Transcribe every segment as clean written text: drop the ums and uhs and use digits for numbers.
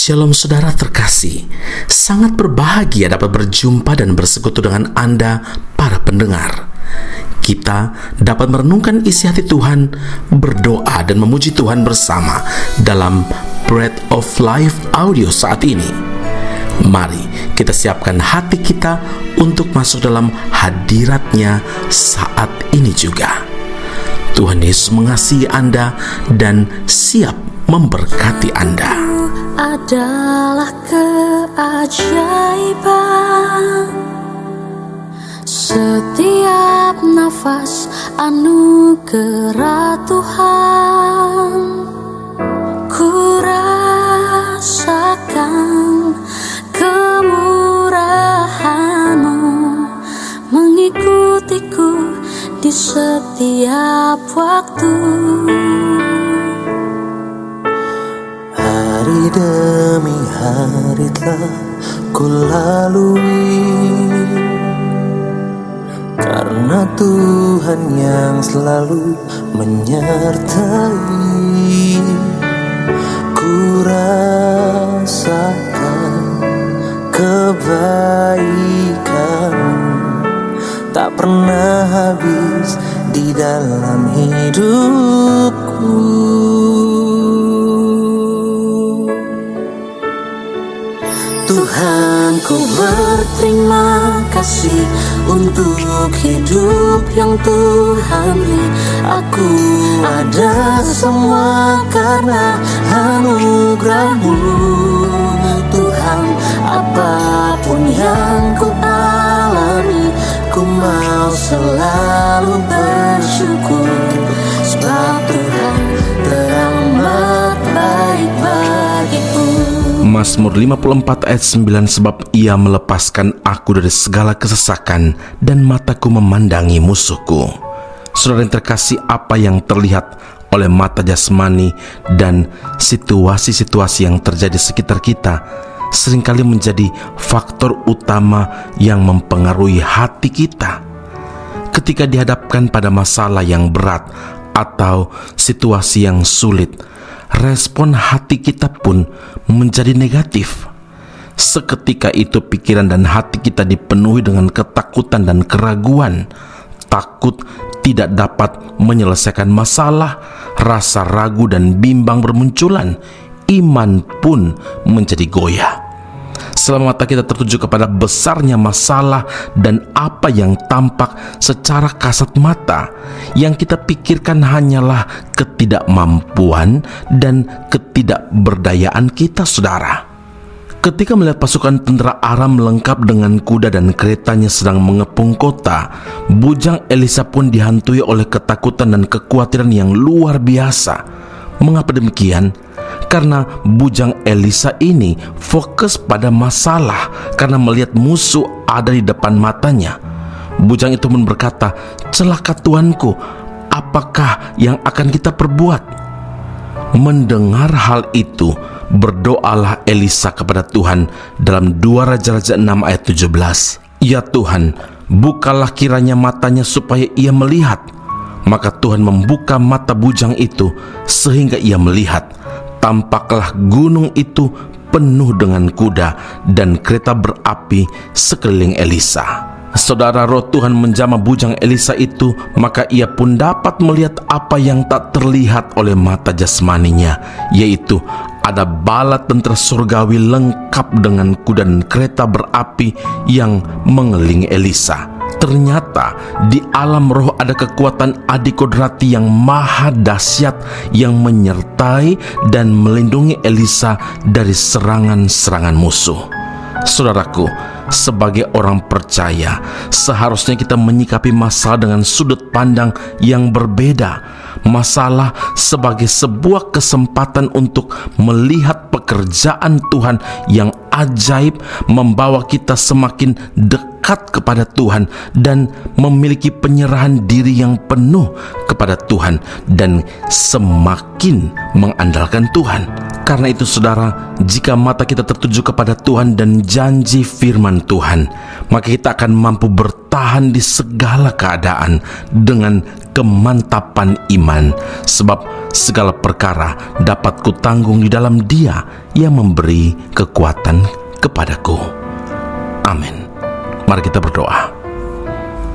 Shalom saudara terkasih, sangat berbahagia dapat berjumpa dan bersekutu dengan Anda para pendengar. Kita dapat merenungkan isi hati Tuhan, berdoa dan memuji Tuhan bersama dalam Bread of Life audio saat ini. Mari kita siapkan hati kita untuk masuk dalam hadirat-Nya saat ini juga. Tuhan Yesus mengasihi Anda dan siap memberkati Anda. Adalah keajaiban, setiap nafas anugerah Tuhan. Ku rasakan kemurahan-Mu mengikutiku di setiap waktu. Hari demi hari telah ku lalui, karena Tuhan yang selalu menyertai. Ku rasakan kebaikan-Mu tak pernah habis di dalam hidupku. Tuhan, ku berterima kasih untuk hidup yang Tuhan beri. Aku ada semua karena anugerah-Mu, Tuhan. Apapun yang ku alami, ku mau selalu bersyukur, sebab Tuhan teramat baik bagiku. Mazmur 54 ayat 9, sebab Ia melepaskan aku dari segala kesesakan dan mataku memandangi musuhku. Saudara yang terkasih, apa yang terlihat oleh mata jasmani dan situasi-situasi yang terjadi sekitar kita seringkali menjadi faktor utama yang mempengaruhi hati kita. Ketika dihadapkan pada masalah yang berat atau situasi yang sulit, respon hati kita pun menjadi negatif. Seketika itu pikiran dan hati kita dipenuhi dengan ketakutan dan keraguan. Takut tidak dapat menyelesaikan masalah, rasa ragu dan bimbang bermunculan, iman pun menjadi goyah. Selama mata kita tertuju kepada besarnya masalah dan apa yang tampak secara kasat mata, yang kita pikirkan hanyalah ketidakmampuan dan ketidakberdayaan kita, saudara. Ketika melihat pasukan tentara Aram lengkap dengan kuda dan keretanya sedang mengepung kota, bujang Elisa pun dihantui oleh ketakutan dan kekhawatiran yang luar biasa. Mengapa demikian? Karena bujang Elisa ini fokus pada masalah karena melihat musuh ada di depan matanya. Bujang itu pun berkata, "Celaka Tuanku, apakah yang akan kita perbuat?" Mendengar hal itu, berdoalah Elisa kepada Tuhan dalam 2 Raja-Raja 6 ayat 17. "Ya Tuhan, bukalah kiranya matanya supaya ia melihat." Maka Tuhan membuka mata bujang itu sehingga ia melihat. Tampaklah gunung itu penuh dengan kuda dan kereta berapi sekeliling Elisa. Saudara, roh Tuhan menjamah bujang Elisa itu, maka ia pun dapat melihat apa yang tak terlihat oleh mata jasmaninya, yaitu ada bala tentara surgawi lengkap dengan kuda dan kereta berapi yang mengelilingi Elisa. Ternyata di alam roh ada kekuatan adikodrati yang maha dahsyat yang menyertai dan melindungi Elisa dari serangan-serangan musuh. Saudaraku, sebagai orang percaya, seharusnya kita menyikapi masalah dengan sudut pandang yang berbeda. Masalah sebagai sebuah kesempatan untuk melihat pekerjaan Tuhan yang ajaib, membawa kita semakin dekat dekat kepada Tuhan dan memiliki penyerahan diri yang penuh kepada Tuhan dan semakin mengandalkan Tuhan. Karena itu saudara, jika mata kita tertuju kepada Tuhan dan janji firman Tuhan, maka kita akan mampu bertahan di segala keadaan dengan kemantapan iman, sebab segala perkara dapat kutanggung di dalam Dia yang memberi kekuatan kepadaku. Amin. Mari kita berdoa.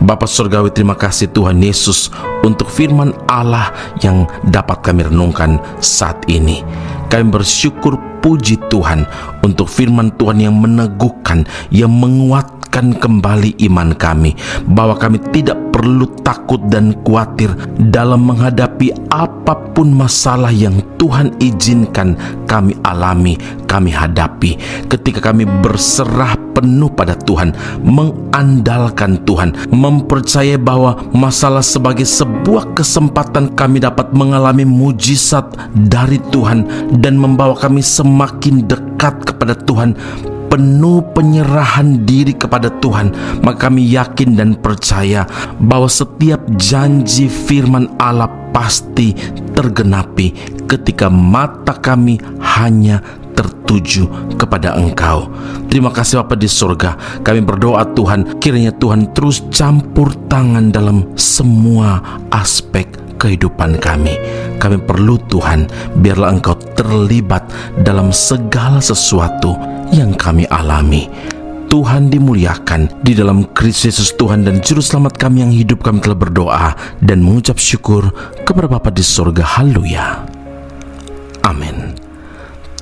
Bapa Surgawi, terima kasih Tuhan Yesus untuk firman Allah yang dapat kami renungkan saat ini. Kami bersyukur, puji Tuhan untuk firman Tuhan yang meneguhkan, yang menguatkan kembali iman kami, bahwa kami tidak perlu takut dan khawatir dalam menghadapi apapun masalah yang Tuhan izinkan kami alami, kami hadapi. Ketika kami berserah penuh pada Tuhan, mengandalkan Tuhan, mempercayai bahwa masalah sebagai sebuah kesempatan kami dapat mengalami mujizat dari Tuhan dan membawa kami semakin dekat kepada Tuhan, penuh penyerahan diri kepada Tuhan, maka kami yakin dan percaya bahwa setiap janji firman Allah pasti tergenapi ketika mata kami hanya tertuju kepada Engkau. Terima kasih Bapa di surga. Kami berdoa Tuhan, kiranya Tuhan terus campur tangan dalam semua aspek kehidupan kami. Kami perlu Tuhan, biarlah Engkau terlibat dalam segala sesuatu yang kami alami. Tuhan dimuliakan di dalam Kristus Yesus Tuhan dan Juru Selamat kami yang hidup. Kami telah berdoa dan mengucap syukur kepada Bapa di surga. Haleluya. Amin.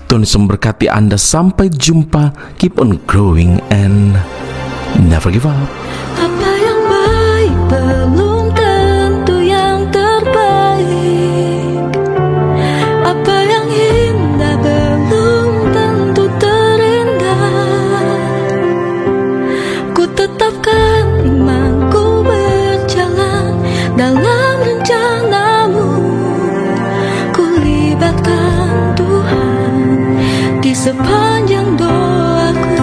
Tuhan Yesus memberkati Anda. Sampai jumpa. Keep on growing and never give up. Apa yang baik belum tentu yang terbaik. Apa yang indah belum tentu terindah. Ku tetapkan imanku berjalan dalam rencanamu. Ku libatkan Tuhan di sepanjang doaku.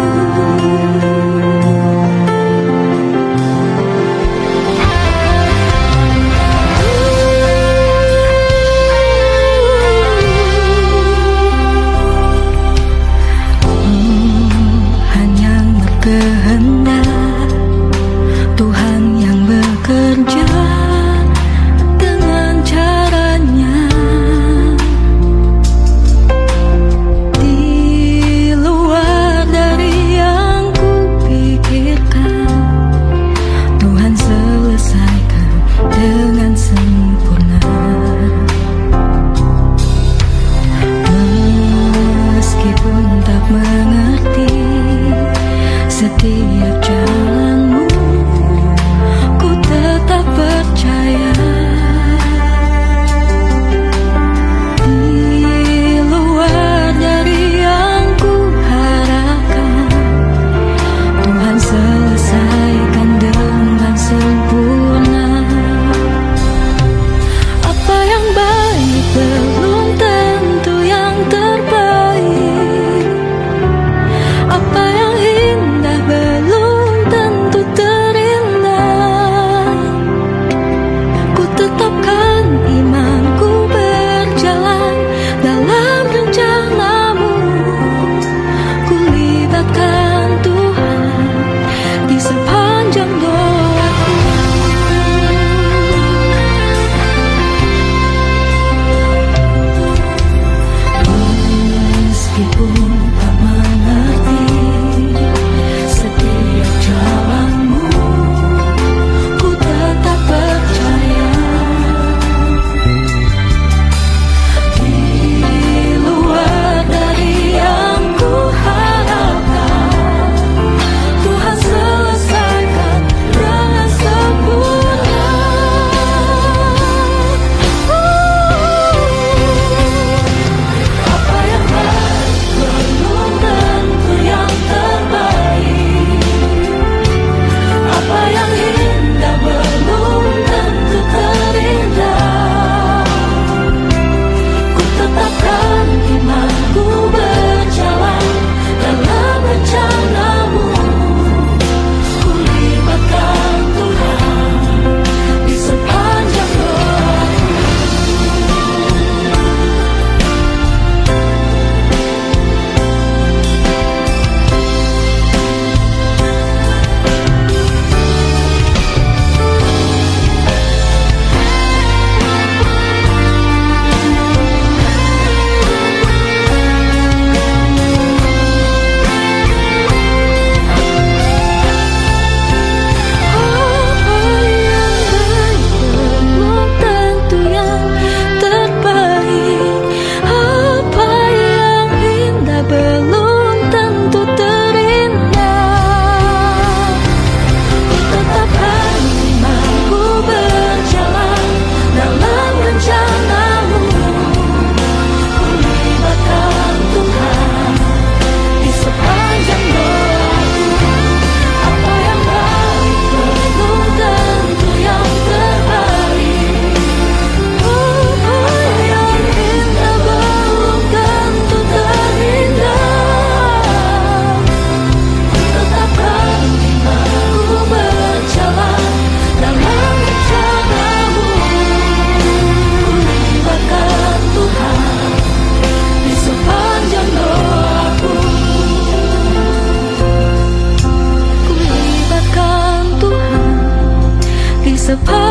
Hanya berkehendak Tuhan yang bekerja dengan caranya. Di tepat.